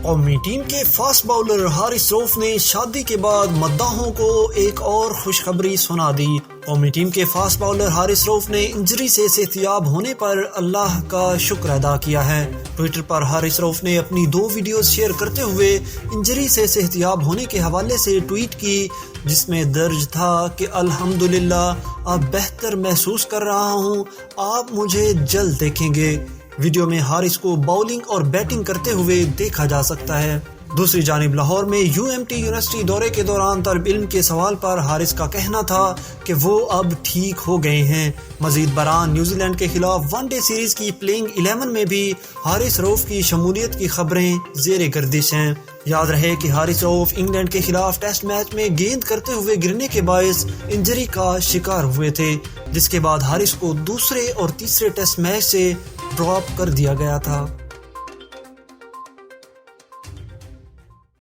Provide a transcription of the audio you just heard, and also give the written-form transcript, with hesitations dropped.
قومی ٹیم کے fast bowler Haris رؤف نے شادی کے بعد مداحوں کو ایک اور خوشخبری سنا دی۔ قومی ٹیم کے فاسٹ باؤلر حارث رؤف نے انجری سے صحتیاب ہونے پر اللہ کا شکر ادا کیا ہے۔ ٹویٹر پر حارث رؤف نے اپنی 2 ویڈیوز شیئر کرتے ہوئے انجری سے صحتیاب ہونے کے حوالے سے ٹویٹ کی، جس میں درج تھا کہ الحمدللہ اب بہتر محسوس کر رہا ہوں، آپ مجھے جلد دیکھیں گے۔ ویڈیو میں حارث کو باؤلنگ اور بیٹنگ کرتے ہوئے دیکھا جا سکتا ہے۔ دوسری جانب لاہور میں UMT یونیورسٹی دورے کے دوران طالب علم کے سوال پر حارث کا کہنا تھا کہ وہ اب ٹھیک ہو گئے ہیں۔ مزید برآں نیوزی لینڈ کے خلاف ون ڈے سیریز کی پلینگ 11 میں بھی حارث رؤف کی شمولیت کی خبریں زیر گردش ہیں۔ یاد رہے کہ حارث رؤف انگلینڈ کے خلاف ٹیسٹ میچ میں گیند کرتے ہوئے گرنے کے باعث انجری کا شکار ہوئے تھے، جس کے بعد حارث کو دوسرے اور تیسرے ٹیسٹ میچ سے ڈراپ کر دیا گیا تھا۔